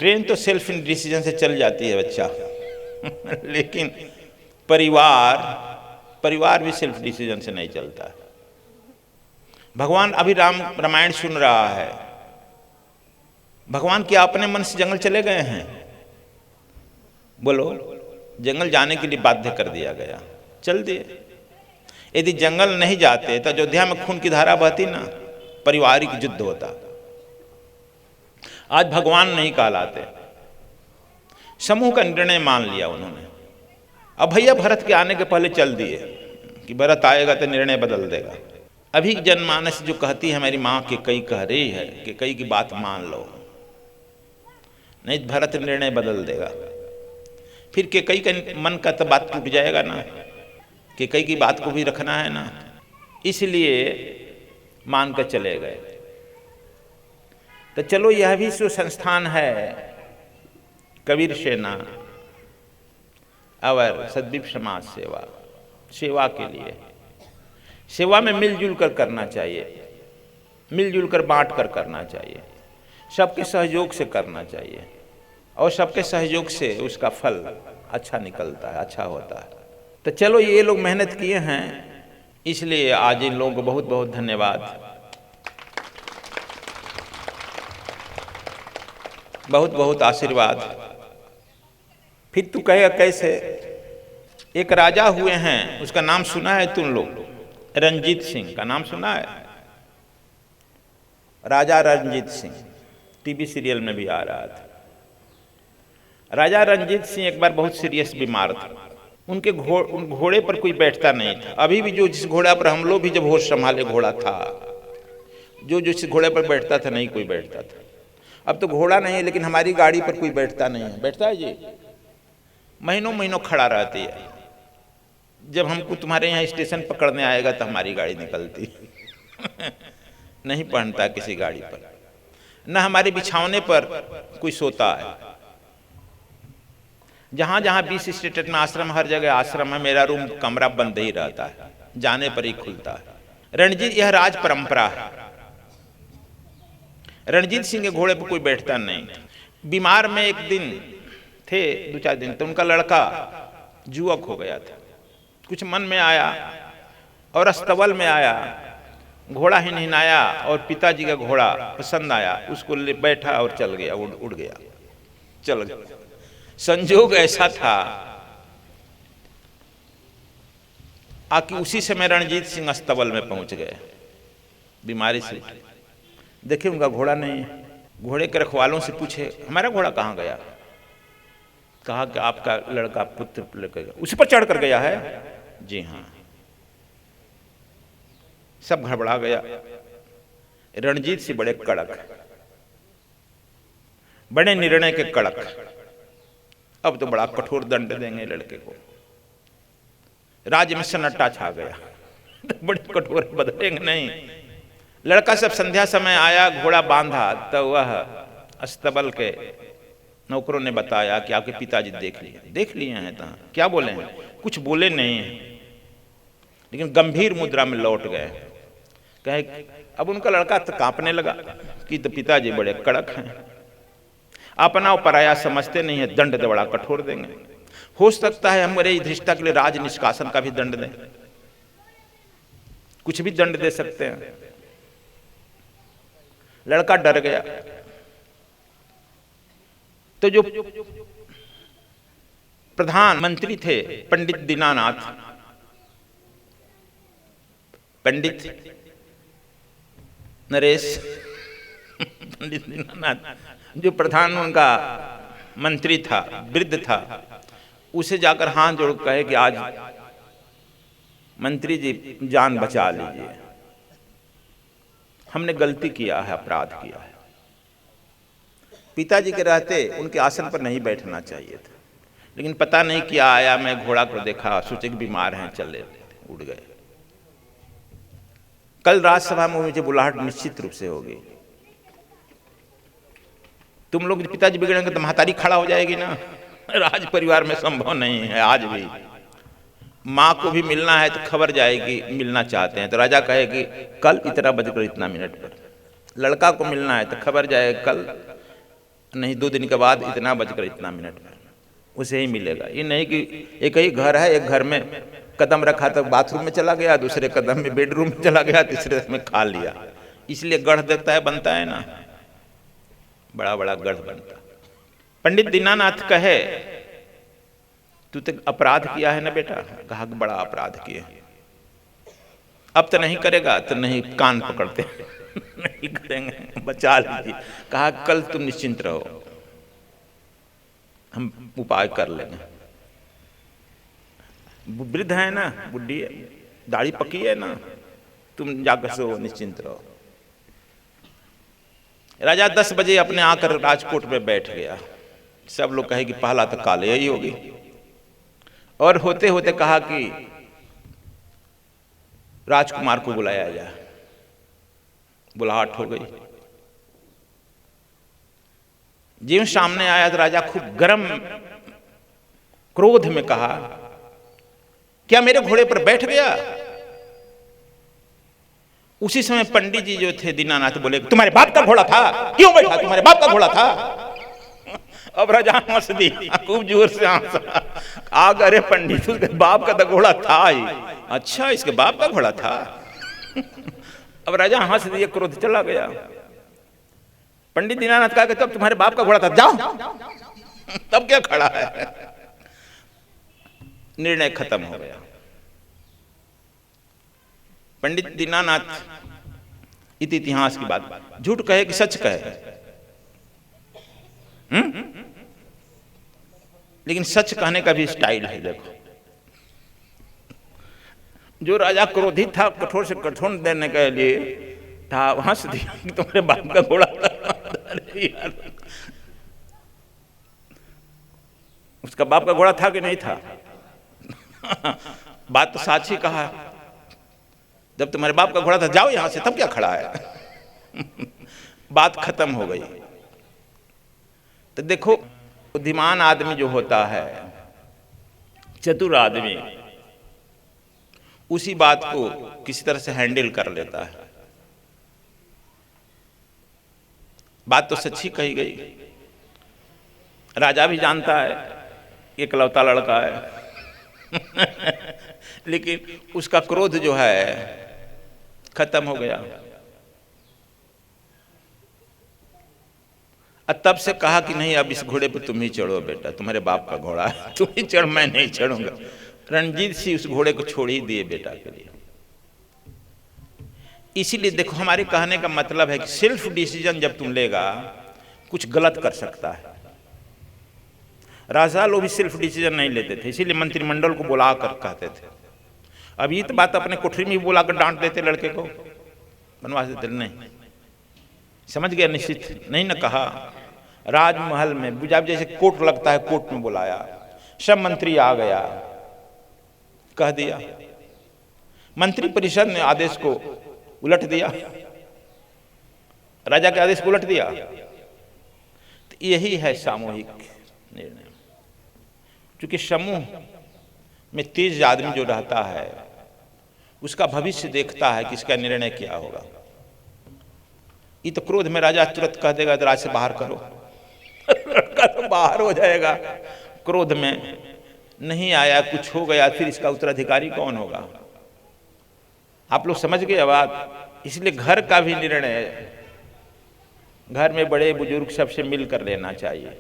Train तो self decision से चल जाती है बच्चा लेकिन परिवार परिवार भी सेल्फ डिसीजन से नहीं चलता है। भगवान अभी रामायण सुन रहा है, भगवान क्या अपने मन से जंगल चले गए हैं? बोलो, जंगल जाने के लिए बाध्य कर दिया गया, चल दिए। यदि जंगल नहीं जाते तो अयोध्या में खून की धारा बहती ना, पारिवारिक युद्ध होता। आज भगवान नहीं कहलाते, समूह का निर्णय मान लिया उन्होंने। अब भैया भरत के आने के पहले चल दिए कि भरत आएगा तो निर्णय बदल देगा। अभी जनमानस जो कहती है हमारी माँ के कई कह रही है कि कई की बात मान लो, नहीं भरत निर्णय बदल देगा। फिर के कई का मन का तो बात टूट जाएगा ना, कि कई की बात को भी रखना है ना, इसलिए मान कर चले गए। तो चलो यह भी सो संस्थान है कबीर सेना और सद्दीप समाज सेवा, सेवा के लिए। सेवा में मिलजुल कर करना चाहिए, मिलजुल कर बांट कर करना चाहिए, सबके सहयोग से करना चाहिए, और सबके सहयोग से उसका फल अच्छा निकलता है, अच्छा होता है। तो चलो ये लोग मेहनत किए हैं, इसलिए आज इन लोगों को बहुत बहुत धन्यवाद, बहुत बहुत आशीर्वाद। फिर तू कहेगा कैसे? एक राजा हुए हैं, उसका नाम सुना है तुम लोग? रंजीत सिंह का नाम सुना है? राजा रंजीत सिंह टीवी सीरियल में भी आ रहा था। राजा रंजीत सिंह एक बार बहुत सीरियस बीमार था। उनके घोड़े पर कोई बैठता नहीं था। अभी भी जो जिस घोड़ा पर हम लोग भी जब होश संभाले घोड़ा था, जो जिस घोड़े पर बैठता था नहीं कोई बैठता था। अब तो घोड़ा नहीं है, लेकिन हमारी गाड़ी पर कोई बैठता नहीं है। बैठता है जी, महीनों महीनों खड़ा रहती है। जब हमको तुम्हारे यहाँ स्टेशन पकड़ने आएगा तो हमारी गाड़ी निकलती नहीं पहनता किसी गाड़ी पर, न हमारे बिछावने पर कोई सोता है। जहाँ जहाँ 20 स्टेट में आश्रम, हर जगह आश्रम है, मेरा रूम कमरा बंद ही रहता है, जाने पर ही खुलता है। रणजीत, यह राज परंपरा है। रणजीत सिंह के घोड़े पर कोई बैठता नहीं। बीमार में एक दिन थे, 2-4 दिन, तो उनका लड़का युवक हो गया था। कुछ मन में आया और अस्तबल में आया, घोड़ा हिनहिनाया और पिताजी का घोड़ा पसंद आया, उसको ले बैठा और चल गया, उड़ गया, चल गया। संजोग ऐसा था कि उसी समय रणजीत सिंह अस्तबल में पहुंच गए बीमारी से। देखे उनका घोड़ा नहीं है। घोड़े के रखवालों से पूछे हमारा घोड़ा कहाँ गया? कहा कि आपका लड़का पुत्र लेकर गया, उसी पर चढ़ कर गया है। जी हाँ। सब घबरा गया। रणजीत सिंह बड़े कड़क, बड़े निर्णय के कड़क, अब तो बड़ा कठोर दंड देंगे लड़के को। राज्य में सन्नाटा छा गया बड़े कठोर, बदलेंगे नहीं। लड़का सब संध्या समय आया, घोड़ा बांधा, तो वह अस्तबल के नौकरों ने बताया कि आपके पिताजी देख लिए हैं। तो क्या बोले हैं? कुछ बोले नहीं हैं, लेकिन गंभीर मुद्रा में लौट गए। कहे अब उनका लड़का तो कांपने लगा कि तो पिताजी बड़े कड़क हैं, अपना पराया समझते नहीं है, दंड तो बड़ा कठोर देंगे। हो सकता है हमारे धृष्टा के लिए राज निष्कासन का भी दंड दें, कुछ भी दंड दे सकते हैं। लड़का डर गया। तो जो प्रधानमंत्री थे पंडित दीनानाथ, पंडित नरेश पंडित दीनानाथ जो प्रधान उनका मंत्री था, वृद्ध था, उसे जाकर हाथ जोड़ कहे कि आज मंत्री जी जान बचा लीजिए, हमने गलती किया है, अपराध किया है। पिताजी के रहते उनके आसन पर नहीं बैठना चाहिए था, लेकिन पता नहीं क्या आया, मैं घोड़ा को देखा, सोचे कि बीमार हैं, चल लेते, उड़ गए। कल राज्यसभा में मुझे बुलाहट निश्चित रूप से होगी। तुम लोग पिताजी बिगड़ेंगे तो महतारी खड़ा हो जाएगी ना। राज परिवार में संभव नहीं है। आज भी माँ को भी मिलना है तो खबर जाएगी, मिलना चाहते हैं तो राजा कहेगी कल इतना बजकर इतना मिनट पर। लड़का को मिलना है तो खबर जाएगी कल नहीं 2 दिन के बाद इतना बजकर इतना मिनट में उसे ही मिलेगा। ये नहीं कि एक ही घर है, एक घर में कदम रखा तो बाथरूम में चला गया, दूसरे कदम में बेडरूम में चला गया, तीसरे में खा लिया। इसलिए गढ़ देता है, बनता है ना, बड़ा बड़ा गढ़ बनता। पंडित दीनानाथ कहे तू तो अपराध किया है ना बेटा। कहा कि बड़ा अपराध किया, अब तो नहीं करेगा तो नहीं, कान पकड़ते नहीं करेंगे, बचा लीजिए। कहा कल तुम निश्चिंत रहो, हम उपाय कर लेंगे। वृद्ध है ना, बुढ़ी है, दाढ़ी पकी है ना, तुम जाकर सो, निश्चिंत रहो। राजा 10 बजे अपने आकर राजकोट में बैठ गया। सब लोग कहे कि पहला तो काले ही होगी, और होते होते कहा कि राजकुमार को बुलाया जाए। बुलाहट हो गई। जीव सामने आया तो राजा खूब गर्म क्रोध में कहा, क्या मेरे घोड़े पर बैठ गया? उसी समय पंडित जी जो थे दीनानाथ बोले, तुम्हारे बाप का घोड़ा था, क्यों बैठा? तुम्हारे बाप का घोड़ा था। अब राजा हंस दिया, खूब जोर से हंसा। आग, अरे पंडित, उसके बाप का तो घोड़ा था ही। अच्छा, इसके बाप का घोड़ा था। अब राजा हंस दिए, क्रोध चला गया। पंडित दीनानाथ कहा कि तब तुम्हारे बाप का घोड़ा था, जाओ। तब क्या खड़ा है? निर्णय खत्म हो गया। पंडित दीनानाथ इतिहास की बात, झूठ कहे कि सच कहे, लेकिन सच कहने का भी स्टाइल है। देखो, जो राजा क्रोधित था, कठोर से कठोर देने के लिए था, हंस दिया कि तुम्हारे बाप का घोड़ा था। उसका बाप का घोड़ा था कि नहीं था? बात तो साची कहा, जब तुम्हारे बाप का घोड़ा था, जाओ यहां से, तब क्या खड़ा है? बात खत्म हो गई। तो देखो, बुद्धिमान आदमी जो होता है, चतुर आदमी, उसी बात को किसी तरह से हैंडल कर लेता है। बात तो सच्ची कही गई। राजा भी जानता है इकलौता लड़का है लेकिन उसका क्रोध जो है खत्म हो गया। तब से कहा कि नहीं, अब इस घोड़े पे तुम ही चढ़ो बेटा, तुम्हारे बाप का घोड़ा है, तुम ही चढ़, मैं नहीं चढ़ूंगा। रणजीत सिंह उस घोड़े को छोड़ ही दिए बेटा के लिए। इसीलिए देखो, हमारे कहने का मतलब है कि सेल्फ डिसीजन जब तुम लेगा, कुछ गलत कर सकता है। राजा लोग भी सेल्फ डिसीजन नहीं लेते थे, इसीलिए मंत्रिमंडल को बुला कर कहते थे। अब ये तो बात अपने कोठरी में बुलाकर डांट देते, लड़के को बनवा देते। नहीं, समझ गया, निश्चित नहीं न कहा। राजमहल में जब जैसे कोर्ट लगता है, कोर्ट में बुलाया, सब मंत्री आ गया, कह दिया। मंत्री परिषद ने आदेश को उलट दिया, राजा के आदेश को उलट दिया। तो यही है सामूहिक निर्णय। क्योंकि समूह में तेज आदमी जो रहता है, उसका भविष्य देखता है कि इसका निर्णय क्या होगा। ये तो क्रोध में राजा तुरंत कह देगा तो राज से बाहर करो, लड़का तो बाहर हो जाएगा। क्रोध में नहीं आया, कुछ हो गया, फिर इसका उत्तराधिकारी कौन होगा? आप लोग समझ गए बात। इसलिए घर का भी निर्णय घर में बड़े बुजुर्ग सबसे मिलकर लेना चाहिए।